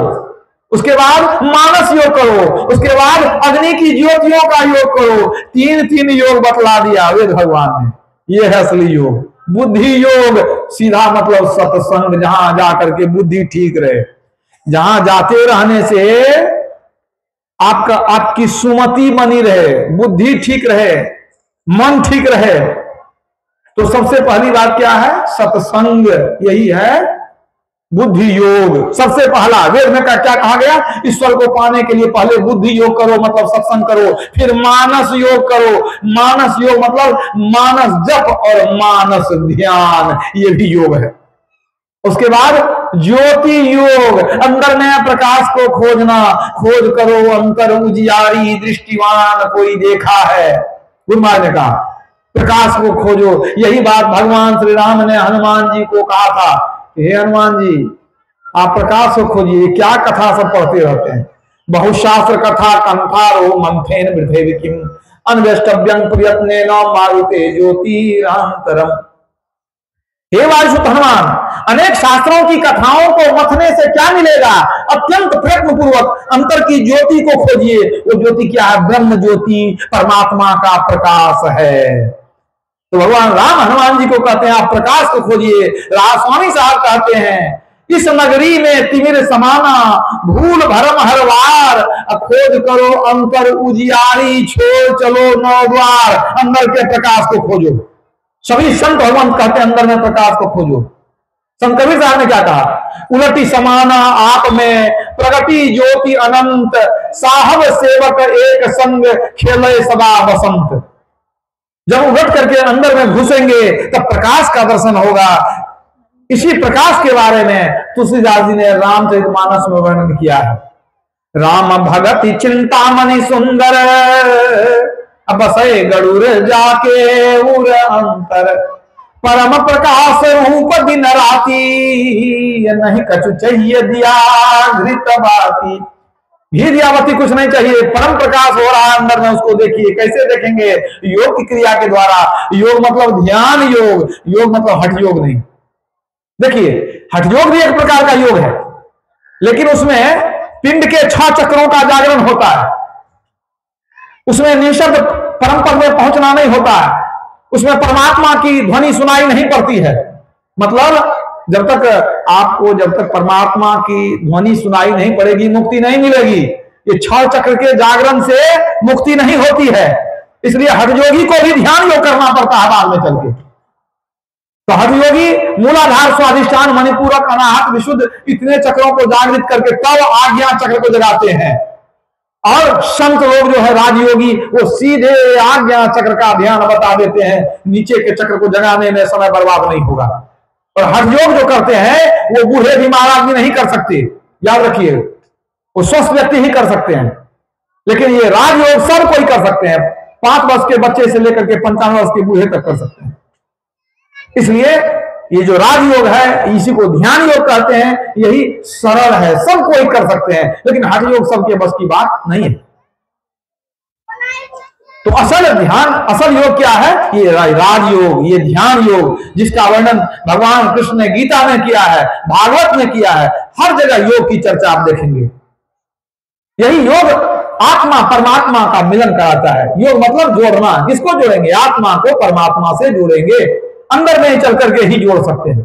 उसके बाद मानस योग करो, उसके बाद अग्नि की ज्योतियों का योग करो। तीन तीन योग बतला दिया वेद भगवान ने। ये है असली योग। बुद्धि योग सीधा मतलब सत्संग, जहां जाकर के बुद्धि ठीक रहे, जहां जाते रहने से आपकी सुमति बनी रहे, बुद्धि ठीक रहे, मन ठीक रहे। तो सबसे पहली बात क्या है? सत्संग। यही है बुद्धि योग। सबसे पहला वेद में क्या कहा गया? ईश्वर को पाने के लिए पहले बुद्धि योग करो, मतलब सत्संग करो, फिर मानस योग करो। मानस योग मतलब मानस जप और मानस ध्यान, ये भी योग है। उसके बाद ज्योति योग, अंदर में प्रकाश को खोजना। खोज करो अंतर उजियारी, दृष्टिवान कोई देखा है, गुरु महाराज ने कहा प्रकाश को खोजो। यही बात भगवान श्री राम ने हनुमान जी को कहा था, हे हनुमान जी आप प्रकाश को खोजिए। क्या कथा सब पढ़ते रहते हैं? बहुशास्त्र कथा कंठारो मंथेन वृद्धे विकिम अन्वेष्टव्यं प्रयत्नेन मारुते ज्योतिरांतरम। हे वायुसुत हनुमान, अनेक शास्त्रों की कथाओं को मथने से क्या मिलेगा? अत्यंत प्रयत्न पूर्वक अंतर की ज्योति को खोजिए। वो ज्योति क्या है? ब्रह्म ज्योति, परमात्मा का प्रकाश है। तो भगवान राम हनुमान जी को कहते हैं आप प्रकाश को खोजिए। रामस्वामी साहब कहते हैं इस नगरी में तिमिर समाना, भूल भरम हर वार, खोज करो अंतर उजियारी, छोड़ चलो नौ द्वार। अंदर के प्रकाश को खोजो। सभी संत भगवान कहते हैं अंदर में प्रकाश को खोजो। संत कबीर साहब ने क्या कहा? उलटी समाना आप में, प्रगति ज्योति अनंत, साहब सेवक एक संग, खेले सदा बसंत। जब उलट करके अंदर में घुसेंगे तब प्रकाश का दर्शन होगा। इसी प्रकाश के बारे में तुलसीदास जी ने रामचरितमानस में वर्णन किया है। राम भगति चिंतामणि सुंदर, बसे गरुड़ जाके उर अंतर, परम प्रकाश रूप दिन राती, चाहिए, नहीं कछु चाहिए दिया घृत बाती। घी दियावती कुछ नहीं चाहिए, परम प्रकाश हो रहा है अंदर में, उसको देखिए। कैसे देखेंगे? योग की क्रिया के द्वारा। योग मतलब ध्यान योग, योग मतलब हठ योग नहीं। देखिए, हठ योग भी एक प्रकार का योग है, लेकिन उसमें पिंड के 6 चक्रों का जागरण होता है। उसमें निशब्द परम पद में पहुंचना नहीं होता है, उसमें परमात्मा की ध्वनि सुनाई नहीं पड़ती है। मतलब जब तक परमात्मा की ध्वनि सुनाई नहीं पड़ेगी, मुक्ति नहीं मिलेगी। ये 6 चक्र के जागरण से मुक्ति नहीं होती है, इसलिए हठ योगी को भी ध्यान योग करना पड़ता है बाद में चल के। तो हठ योगी मूलाधार, स्वाधिष्ठान, मणिपूरक, अनाहत, विशुद्ध, इतने चक्रों को जागृत करके तब आज्ञा चक्र को जगाते हैं। और संत लोग जो है राजयोगी, वो सीधे आज्ञा चक्र का ध्यान बता देते हैं, नीचे के चक्र को जगाने में समय बर्बाद नहीं होगा। और हठ योग जो करते हैं वो बूढ़े बीमार आदमी नहीं कर सकते, याद रखिए, वो स्वस्थ व्यक्ति ही कर सकते हैं। लेकिन ये राजयोग सब कोई कर सकते हैं, 5 वर्ष के बच्चे से लेकर के 55 वर्ष के बूढ़े तक कर सकते हैं। इसलिए ये जो राजयोग है, इसी को ध्यान योग कहते हैं। यही सरल है, सब कोई कर सकते हैं, लेकिन हठ योग सबके बस की बात नहीं है। तो असल ध्यान, असल योग क्या है? ये राजयोग, ये ध्यान योग, जिसका वर्णन भगवान कृष्ण ने गीता में किया है, भागवत में किया है। हर जगह योग की चर्चा आप देखेंगे। यही योग आत्मा परमात्मा का मिलन कराता है। योग मतलब जोड़ना। किसको जोड़ेंगे? आत्मा को परमात्मा से जोड़ेंगे, अंदर में चल करके ही जोड़ सकते हैं।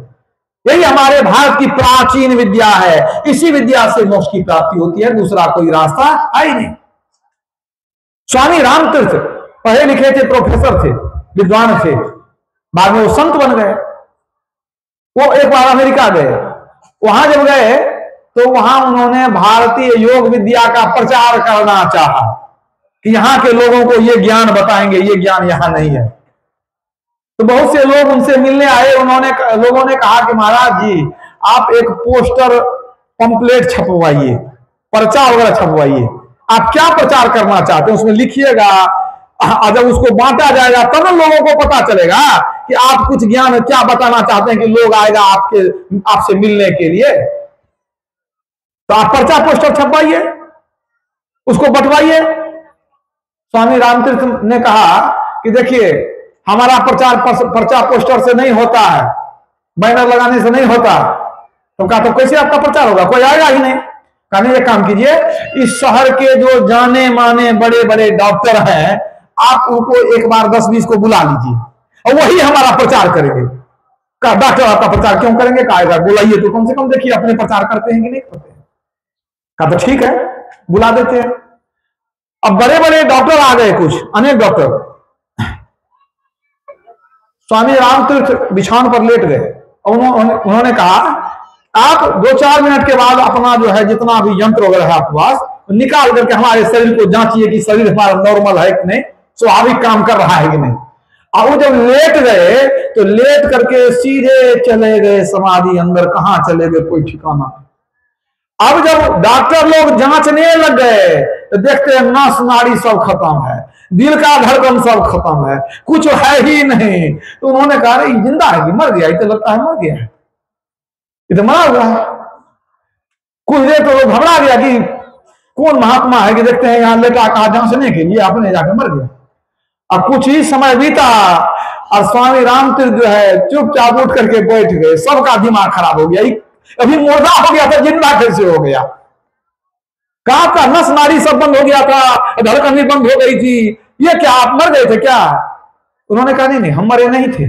यही हमारे भारत की प्राचीन विद्या है। इसी विद्या से मोक्ष की प्राप्ति होती है, दूसरा कोई रास्ता है ही नहीं। स्वामी रामतीर्थ पढ़े लिखे थे, प्रोफेसर थे, विद्वान थे, बाद में वो संत बन गए। वो एक बार अमेरिका गए, वहां जब गए तो वहां उन्होंने भारतीय योग विद्या का प्रचार करना चाहा कि यहां के लोगों को ये ज्ञान बताएंगे, ये ज्ञान यहां नहीं है। तो बहुत से लोग उनसे मिलने आए। लोगों ने कहा कि महाराज जी, आप एक पोस्टर पंपलेट छपवाइए, पर्चा वगैरह छपवाइए, आप क्या प्रचार करना चाहते हैं उसमें लिखिएगा। जब उसको बांटा जाएगा तब लोगों को पता चलेगा कि आप कुछ ज्ञान क्या बताना चाहते हैं, कि लोग आएगा आपसे मिलने के लिए। तो आप पर्चा पोस्टर छपवाइए, उसको बंटवाइए। स्वामी रामतीर्थ ने कहा कि देखिए, हमारा प्रचार पर्चा पोस्टर से नहीं होता है, बैनर लगाने से नहीं होता। तो कहा तो कैसे आपका प्रचार होगा? कोई आएगा ही नहीं। कहने एक काम कीजिए, इस शहर के जो जाने माने बड़े बड़े डॉक्टर हैं, आप उनको एक बार 10-20 को बुला लीजिए और वही हमारा प्रचार करेंगे। कहा डॉक्टर आपका प्रचार क्यों करेंगे? कहा बुलाइए तो कम से कम देखिए अपने प्रचार करते हैं कि नहीं करते हैं। कहा तो ठीक है, बुला देते हैं। अब बड़े बड़े डॉक्टर आ गए, कुछ अनेक डॉक्टर। स्वामी रामतीर्थ बिछावन पर लेट गए और उन्होंने कहा, आप 2-4 मिनट के बाद अपना जो है जितना भी यंत्र वगैरह है आपके पास, निकाल करके हमारे शरीर को जांचिए कि शरीर हमारा नॉर्मल है कि नहीं, स्वाभाविक काम कर रहा है कि नहीं। और वो जब लेट गए तो लेट करके सीधे चले गए समाधि अंदर। कहां चले गए कोई ठिकाना नहीं। अब जब डॉक्टर लोग जांचने लग गए तो देखते हैं नस नाड़ी सब खत्म है, दिल का धड़कन सब खत्म है, कुछ है ही नहीं। तो उन्होंने कहा, अरे जिंदा है कि मर गया? ये तो लगता है मर गया है, ये तो मरा हुआ है। कुछ देर तो लोग घबरा गया कि कौन महात्मा है कि देखते हैं यहां लेटा कहा जांचने के लिए, आपने जाकर मर गया। अब कुछ ही समय बीता और स्वामी रामतीर्थ जो है चुपचाप उठ करके बैठ गए। सबका दिमाग खराब हो गया, अभी मुर्दा हो गया था, जिंदा कैसे हो गया? कहा का नस नाड़ी सब बंद हो गया था, धड़कन भी बंद हो गई थी, ये क्या आप मर गए थे क्या? उन्होंने कहा नहीं, हम मरे नहीं थे।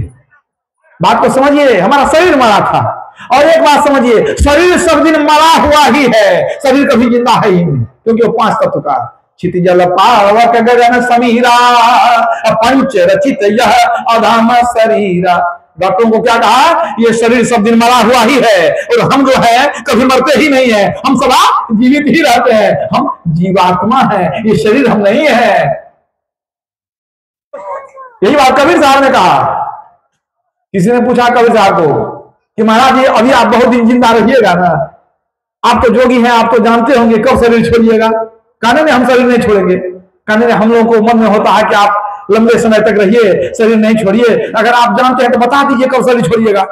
बात को समझिए, हमारा शरीर मरा था। और एक बात समझिए, शरीर सब दिन मरा हुआ ही है, शरीर कभी जिंदा है ही नहीं, क्योंकि वो 5 तत्व का क्षिति जल पावक गगन समीरा पंच रचित यह अधाम शरीरा। डॉक्टरों को क्या कहा? ये शरीर सब दिन मरा हुआ ही है और हम जो है कभी मरते ही नहीं है, हम सदा जीवित ही रहते हैं, हम जीवात्मा है, ये शरीर हम नहीं है। यही बात कबीर साहब ने कहा। किसी ने पूछा कबीर साहब को कि महाराज जी अभी आप बहुत दिन जिंदा रहिएगा ना, आप तो जोगी हैं, आप तो जानते होंगे, कब शरीर छोड़िएगा? कहने में हम शरीर नहीं छोड़ेंगे। कहने में हम लोगों को मन में होता है कि आप लंबे समय तक रहिए, शरीर नहीं छोड़िए। अगर आप जानते हैं तो बता दीजिए कब शरीर छोड़िएगा।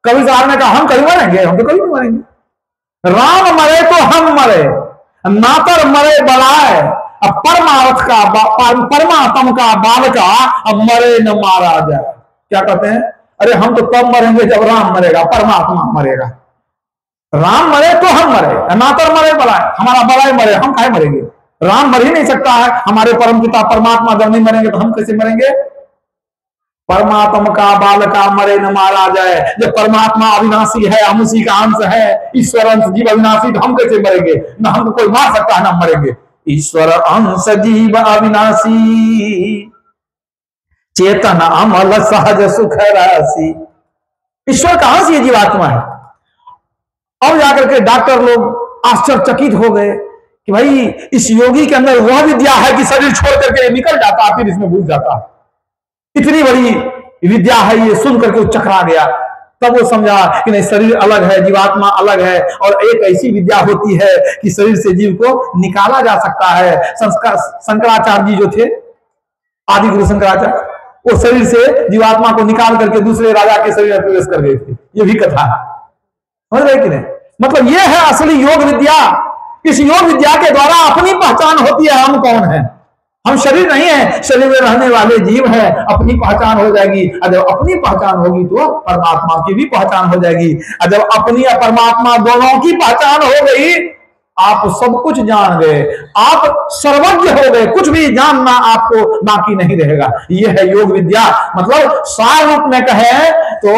कभी साहब ने कहा हम कभी मरेंगे? हम तो कभी नहीं मरेंगे। राम मरे तो हम मरे, नातर मरे बलाए, अब परमात्म का बालका अब मरे न मारा जाए। क्या कहते हैं? अरे हम तो तब मरेंगे जब राम मरेगा, परमात्मा मरेगा। राम मरे तो हम मरे, नातर मरे बलाए, हमारा बलाए मरे, हम काहे मरेंगे? राम मर ही नहीं सकता है। हमारे परम पिता परमात्मा जब नहीं मरेंगे तो हम कैसे मरेंगे? परमात्मा का बालका मरे न मारा जाए। जब परमात्मा अविनाशी है, हम उसी का अंश है, ईश्वर अंश जीव अविनाशी, तो हम कैसे मरेंगे? ना हमको कोई मार सकता है ना मरेंगे। ईश्वर अंश जीव अविनाशी, चेतन अमल सहज सुख राशि। ईश्वर का अंश ये जीवात्मा है। अब जाकर के डॉक्टर लोग आश्चर्यचकित हो गए कि भाई इस योगी के अंदर वह विद्या है कि शरीर छोड़ करके निकल जाता, फिर इसमें घुस जाता। इतनी बड़ी विद्या है, ये सुन करके वो चकरा गया। तब वो समझा कि नहीं, शरीर अलग है, जीवात्मा अलग है, और एक ऐसी विद्या होती है कि शरीर से जीव को निकाला जा सकता है। शंकराचार्य जी जो थे, आदि गुरु शंकराचार्य, वो शरीर से जीवात्मा को निकाल करके दूसरे राजा के शरीर में प्रवेश कर गए थे। ये भी कथा है, समझ रहे कि नहीं? मतलब ये है असली योग विद्या। इस योग विद्या के द्वारा अपनी पहचान होती है, हम कौन है। हम शरीर नहीं है, शरीर में रहने वाले जीव है। अपनी पहचान हो जाएगी, और जब अपनी पहचान होगी तो परमात्मा की भी पहचान हो जाएगी। और जब अपनी और परमात्मा दोनों की पहचान हो गई, आप सब कुछ जान गए, आप सर्वज्ञ हो गए, कुछ भी जानना आपको बाकी नहीं रहेगा। यह है योग विद्या। मतलब सार रूप में कहे तो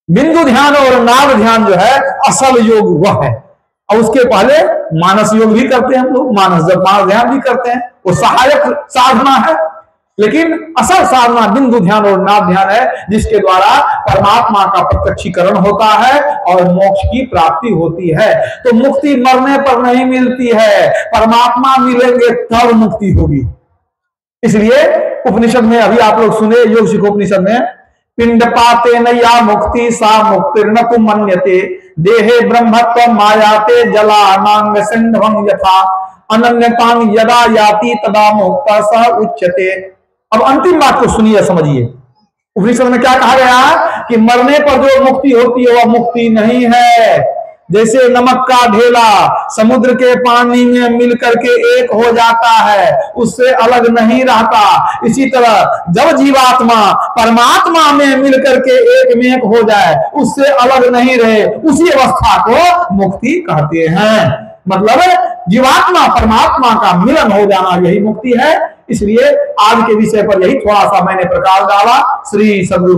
बिंदु ध्यान और नाभ ध्यान जो है असल योग वह है। और उसके पहले मानस योग भी करते हैं हम लोग, मानस ध्यान भी करते हैं, वो सहायक साधना है। लेकिन असल साधना बिंदु ध्यान और नाभ ध्यान है, जिसके द्वारा परमात्मा का प्रत्यक्षीकरण होता है और मोक्ष की प्राप्ति होती है। तो मुक्ति मरने पर नहीं मिलती है, परमात्मा मिलेंगे तब मुक्ति होगी। इसलिए उपनिषद में अभी आप लोग सुने, योग शिखोपनिषद में, पिंड पाते नया मुक्ति सा मुक्तिर्न तु मन्यते, देहे ब्रह्मत्व मायाते जलानांग सिंधवं यथा, अनन्यतांग यदा याति तदा मुक्ता सह उच्यते। अब अंतिम बात को सुनिए, समझिए। उपनिषद में क्या कहा गया कि मरने पर जो मुक्ति होती है वह मुक्ति नहीं है। जैसे नमक का ढेला समुद्र के पानी में मिल करके एक हो जाता है, उससे अलग नहीं रहता, इसी तरह जब जीवात्मा परमात्मा में मिल करके एक में एक हो जाए, उससे अलग नहीं रहे, उसी अवस्था को मुक्ति कहते हैं। मतलब जीवात्मा परमात्मा का मिलन हो जाना यही मुक्ति है। इसलिए आज के विषय पर यही थोड़ा सा मैंने प्रकाश डाला। श्री सद्गुरु